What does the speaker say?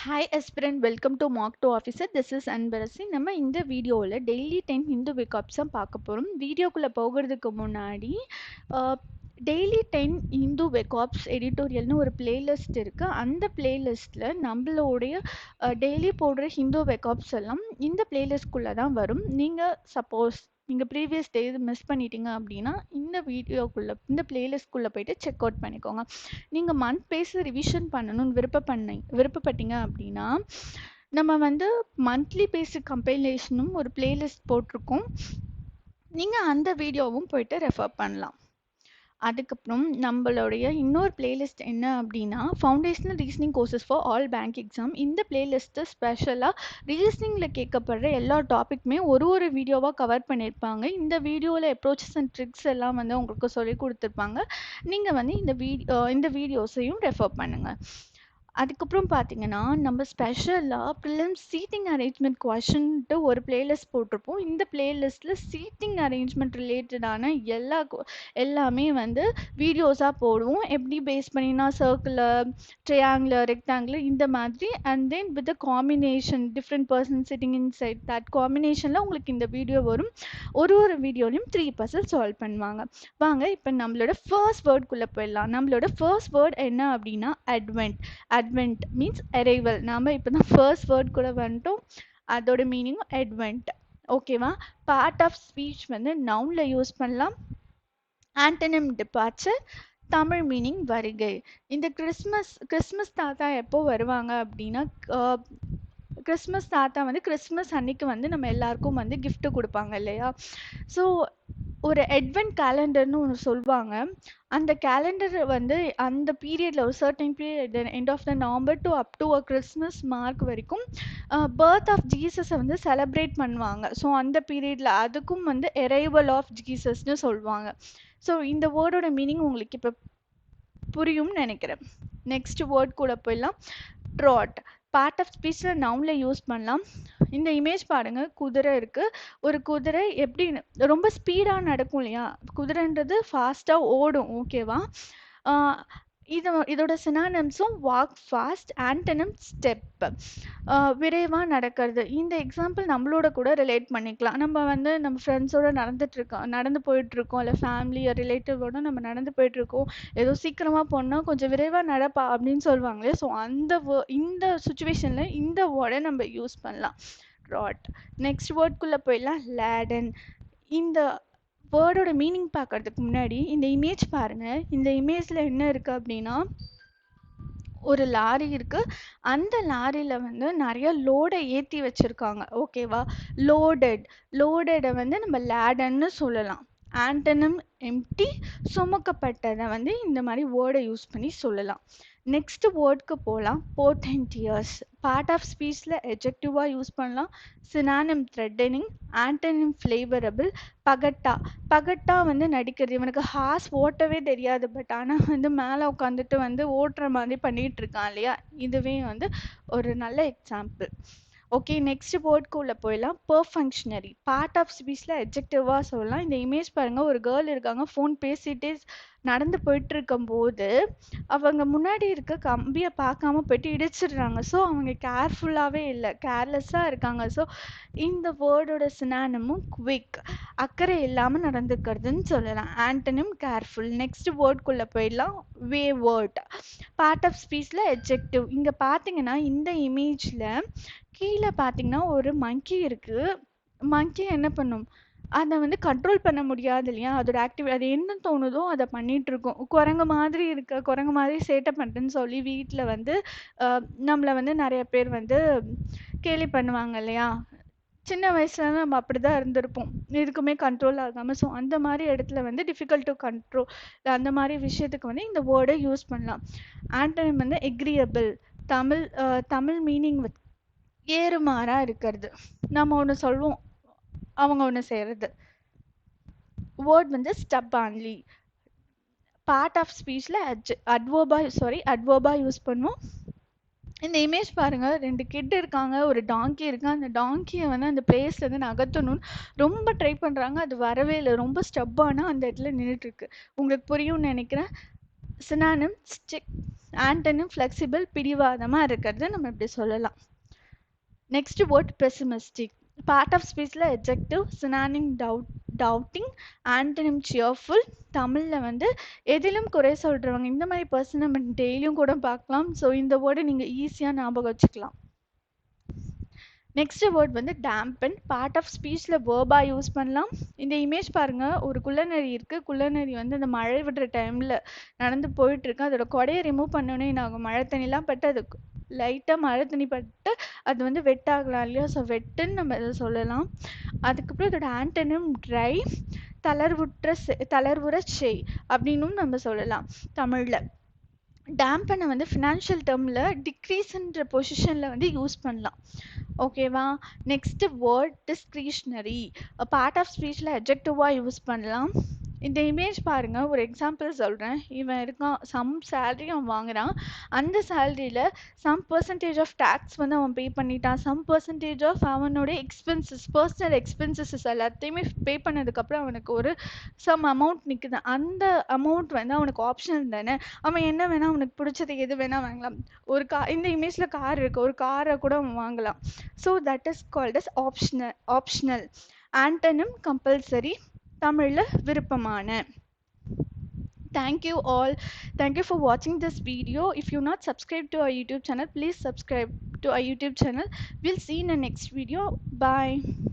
Hi aspirant, welcome to Mock to Officer. This is Anbarasi. நம்ம இந்த வீடியோவில் daily 10 Hindu வெக்காப்ஸை பார்க்க போகிறோம். வீடியோக்குள்ளே போகிறதுக்கு முன்னாடி டெய்லி 10 ஹிந்து வெக்காப்ஸ் எடிட்டோரியல்னு ஒரு பிளேலிஸ்ட் இருக்குது. அந்த பிளேலிஸ்ட்டில் நம்மளுடைய டெய்லி போடுற ஹிந்து வெக்காப்ஸ் எல்லாம் இந்த பிளேலிஸ்ட்குள்ளே தான் வரும். நீங்கள் சப்போஸ் நீங்கள் ப்ரீவியஸ் டே இது மிஸ் பண்ணிட்டீங்க அப்படின்னா இந்த இந்த பிளேலிஸ்ட்குள்ளே போயிட்டு செக் அவுட் பண்ணிக்கோங்க. நீங்கள் மந்த் பேஸை ரிவிஷன் பண்ணணும்னு விருப்பப்பட்டீங்க அப்படின்னா நம்ம வந்து மந்த்லி பேஸிக் கம்பைலேஷனும் ஒரு பிளேலிஸ்ட் போட்டிருக்கோம். நீங்கள் அந்த வீடியோவும் போயிட்டு ரெஃபர் பண்ணலாம். அதுக்கப்புறம் நம்மளுடைய இன்னொரு பிளேலிஸ்ட் என்ன அப்படின்னா foundational reasoning courses for all bank exam. இந்த பிளேலிஸ்ட்டு ஸ்பெஷலாக ரீசனிங்கில் கேட்கப்படுற எல்லா டாப்பிக்குமே ஒரு வீடியோவாக கவர் பண்ணியிருப்பாங்க. இந்த வீடியோவில் அப்ரோச்சஸ் அண்ட் ட்ரிக்ஸ் எல்லாம் வந்து உங்களுக்கு சொல்லி கொடுத்துருப்பாங்க. நீங்கள் வந்து இந்த வீடியோஸையும் ரெஃபர் பண்ணுங்கள். அதுக்கப்புறம் பார்த்தீங்கன்னா நம்ம ஸ்பெஷலாக ப்ரிலிம்ஸ் சீட்டிங் அரேஞ்ச்மெண்ட் கொஷன்ட்டு ஒரு பிளேலிஸ்ட் போட்டிருப்போம். இந்த பிளேலிஸ்ட்டில் சீட்டிங் அரேஞ்ச்மெண்ட் ரிலேட்டடான எல்லாமே வந்து வீடியோஸாக போடுவோம். எப்படி பேஸ் பண்ணினா சர்க்குலர், ட்ரையாங்குலர், ரெக்டாங்குலர் இந்த மாதிரி. And then with combination different person sitting inside that காம்பினேஷனில் உங்களுக்கு இந்த வீடியோ வரும். ஒரு வீடியோலையும் 3 பர்சன்ட் சால்வ் பண்ணுவாங்க. வாங்க இப்போ நம்மளோட ஃபர்ஸ்ட் வேர்டுக்குள்ளே போயிடலாம். நம்மளோட ஃபர்ஸ்ட் வேர்ட் என்ன அப்படின்னா advent means arrival. நாம இப்போ தான் ஃபர்ஸ்ட் வேர்ட் கூட வந்துட்டோம். அதோட மீனிங் advent. ஓகேவா? பார்ட் ஆஃப் ஸ்பீச் வந்து நவுன்ல யூஸ் பண்ணலாம். ஆண்டனிம் டிபார்ச்சர், தமிழ் மீனிங் வருகை. இந்த கிறிஸ்மஸ் தாத்தா எப்போ வருவாங்க அப்படின்னா கிறிஸ்மஸ் தாத்தா வந்து கிறிஸ்மஸ் அன்னைக்கு வந்து நம்ம எல்லாருக்கும் வந்து gift கொடுப்பாங்க இல்லையா? ஸோ ஒரு அட்வென்ட் கேலண்டர்னு ஒன்று சொல்லுவாங்க. அந்த கேலண்டர் வந்து அந்த பீரியடில் ஒரு certain period end of the November to up to Christmas mark வரைக்கும் பர்த் ஆஃப் ஜீசஸை வந்து செலிப்ரேட் பண்ணுவாங்க. ஸோ அந்த பீரியடில் அதுக்கும் வந்து அரைவல் ஆஃப் ஜீசஸ்னு சொல்லுவாங்க. ஸோ இந்த வேர்டோட மீனிங் உங்களுக்கு இப்போ புரியும்னு நினைக்கிறேன். நெக்ஸ்ட் வேர்ட் கூட போயிடலாம். ட்ராட் பார்ட் ஆஃப் ஸ்பீச்சில் நவுனில் யூஸ் பண்ணலாம். இந்த இமேஜ் பாருங்க, குதிரை இருக்கு. ஒரு குதிரை எப்படி ரொம்ப ஸ்பீடாக நடக்கும் இல்லையா? குதிரைன்றது ஃபாஸ்ட்டாக ஓடும். ஓகேவா? இதோட சினானிம்ஸும் வாக் ஃபாஸ்ட், ஆண்டனிம் ஸ்டெப், விரைவாக நடக்கிறது. இந்த எக்ஸாம்பிள் நம்மளோட கூட ரிலேட் பண்ணிக்கலாம். நம்ம வந்து நம்ம ஃப்ரெண்ட்ஸோட நடந்து போயிட்டுருக்கோம், இல்லை ஃபேமிலி ரிலேட்டிவோட நம்ம நடந்து போயிட்டுருக்கோம். ஏதோ சீக்கிரமாக போனால் கொஞ்சம் விரைவாக நடப்பா அப்படின்னு சொல்லுவாங்களே. ஸோ இந்த சுச்சுவேஷனில் இந்த வேர்டை நம்ம யூஸ் பண்ணலாம். ராட். நெக்ஸ்ட் வேர்ட்குள்ளே போயிடலாம். லேடன். இந்த வேர்டோட மீனிங் பார்க்கறதுக்கு முன்னாடி இந்த இமேஜ் பாருங்க. இந்த இமேஜில் என்ன இருக்கு அப்படின்னா ஒரு லாரி இருக்கு. அந்த லாரியில் வந்து நிறைய லோடை ஏற்றி வச்சிருக்காங்க. ஓகேவா? லோடடை வந்து நம்ம லேடன்னு சொல்லலாம். ஆண்டனிம் எம்டி, சுமக்கப்பட்டதை வந்து இந்த மாதிரி வேர்டை யூஸ் பண்ணி சொல்லலாம். நெக்ஸ்ட் வேர்டுக்கு போகலாம். போர்டென்டியஸ். பார்ட் ஆஃப் ஸ்பீச்சில் எஜெக்டிவாக யூஸ் பண்ணலாம். Synonym threatening, antonym favourable. பகட்டா வந்து நடிக்கிறது. இவனுக்கு ஹார்ஸ் ஓட்டவே தெரியாது, பட் ஆனால் வந்து மேலே உட்காந்துட்டு வந்து ஓட்டுற மாதிரி பண்ணிட்டு இருக்கான் இல்லையா? இதுவே வந்து ஒரு நல்ல எக்ஸாம்பிள். ஓகே, நெக்ஸ்ட் வேர்ட்க்கு உள்ள போயிடலாம். பெர்ஃபங்க்ஷனரி. பார்ட் ஆஃப் ஸ்பீச்சில் எஜெக்டிவாக சொல்லலாம். இந்த இமேஜ் பாருங்கள், ஒரு கேர்ள் இருக்காங்க, ஃபோன் பேசிகிட்டே நடந்து போயிட்டு இருக்கும்போது அவங்க முன்னாடி இருக்க கம்பியை பார்க்காம போயிட்டு இடிச்சிடுறாங்க. ஸோ அவங்க கேர்ஃபுல்லாகவே இல்லை, கேர்லெஸ்ஸாக இருக்காங்க. ஸோ இந்த வேர்டோட சினானிமும் குவிக், அக்கறை இல்லாமல் நடந்துக்கிறதுன்னு சொல்லலாம். Antonym careful. நெக்ஸ்ட் வேர்ட்குள்ளே போயிடலாம். வேவர்ட். பார்ட் ஆஃப் ஸ்பீச்சில் எஜெக்டிவ். இங்கே பார்த்தீங்கன்னா இந்த இமேஜில் கீழே பார்த்தீங்கன்னா ஒரு மங்கி இருக்குது. மங்கி என்ன பண்ணும்? அதை வந்து கண்ட்ரோல் பண்ண முடியாது இல்லையா? அதோட அது என்ன தோணுதோ அதை பண்ணிட்டு இருக்கும். குரங்கு மாதிரி சேட்டை பண்ணுறேன்னு சொல்லி வீட்டில் வந்து நம்மளை வந்து நிறைய பேர் வந்து கேலி பண்ணுவாங்க இல்லையா? சின்ன வயசுல நம்ம அப்படிதான் இருந்திருப்போம், எதுக்குமே கண்ட்ரோல் ஆகாமல். ஸோ அந்த மாதிரி இடத்துல வந்து டிஃபிகல்ட் டு கண்ட்ரோல், அந்த மாதிரி விஷயத்துக்கு வந்து இந்த வேர்டை யூஸ் பண்ணலாம். ஆண்டனிம் வந்து எக்ரியபிள். தமிழ் மீனிங் ஏறுமாறாக இருக்கிறது. நம்ம ஒன்று சொல்வோம், அவங்க ஒன்று செய்கிறது. வேர்ட் வந்து ஸ்டப்பான்லி. பார்ட் ஆஃப் ஸ்பீச்சில் அட்வர்பா யூஸ் பண்ணுவோம். இந்த இமேஜ் பாருங்க, 2 கிட் இருக்காங்க, ஒரு டாங்கி இருக்கு. அந்த டாங்கியை வந்து அந்த பிளேஸ்லேருந்து நகர்த்தணும்னு ரொம்ப ட்ரை பண்ணுறாங்க, அது வரவே இல்லை. ரொம்ப ஸ்டப்பானா அந்த இடத்துல நின்றுட்டு இருக்கு. உங்களுக்கு புரியும்னு நினைக்கிறேன். சினானிம் ஸ்டிக், ஆண்டனிம் ஃப்ளெக்சிபிள், பிடிவாதமா இருக்கிறது நம்ம இப்படி சொல்லலாம். Next word pessimistic. Part of ஸ்பீச்சில் adjective, synonym doubting, antonym cheerful. தமிழில் வந்து எதிலும் குறை சொல்கிறவங்க. இந்த மாதிரி பர்சன் நம்ம டெய்லியும் கூட பார்க்கலாம். ஸோ இந்த வேர்டை நீங்கள் ஈஸியாக ஞாபகம் வச்சுக்கலாம். நெக்ஸ்ட் வேர்ட் வந்து டேம்பன். பார்ட் ஆஃப் ஸ்பீச்சில் வேர்பா யூஸ் பண்ணலாம். இந்த இமேஜ் பாருங்கள், ஒரு குள்ளநரி இருக்குது. குள்ளநரி வந்து அந்த மழை விடுற டைமில் நடந்து போயிட்டுருக்கு. அதோட கொடையை ரிமூவ் பண்ணோன்னே நாங்கள் மழை தண்ணிலாம் பட்டு அது லைட்டாக மழை தண்ணி பட்டு அது வந்து வெட்டாகலாம் இல்லையா? ஸோ வெட்டுன்னு நம்ம இதை சொல்லலாம். அதுக்கப்புறம் இதோட ஆண்டனிம் ட்ரை, தளர்வுற செய் அப்படின்னும் நம்ம சொல்லலாம் தமிழில். டேம்பனை வந்து ஃபினான்ஷியல் டேர்மில் டிக்ரீஸ்ன்ற பொசிஷனில் வந்து யூஸ் பண்ணலாம். ஓகேவா? Next word discretionary. Part of ஸ்பீச்சில் அட்ஜெக்டிவாக யூஸ் பண்ணலாம். இந்த இமேஜ் பாருங்க, ஒரு எக்ஸாம்பிள் சொல்கிறேன். இவன் இருக்கான், சம் சேலரி அவன் வாங்குறான். அந்த சேலரியில் சம் பர்சன்டேஜ் ஆஃப் டேக்ஸ் வந்து அவன் பே பண்ணிட்டான். சம் பர்சன்டேஜ் ஆஃப் அவனோட எக்ஸ்பென்சஸ், பர்சனல் எக்ஸ்பென்சஸ் எல்லாத்தையுமே பே பண்ணதுக்கப்புறம் அவனுக்கு ஒரு சம் அமௌண்ட் நிற்குது. அந்த அமௌண்ட் வந்து அவனுக்கு ஆப்ஷனல் தானே. அவன் என்ன வேணால், அவனுக்கு பிடிச்சது எது வேணால் வாங்கலாம். ஒரு இந்த இமேஜில் கார் இருக்குது, ஒரு காரை கூட அவன் வாங்கலாம். So that is called as optional. Antonym compulsory, தமிழில் விருப்பமான. Thank you all. Thank you for watching this video. If you not subscribed to our YouTube channel, please subscribe to our YouTube channel. We'll see you in the next video. Bye.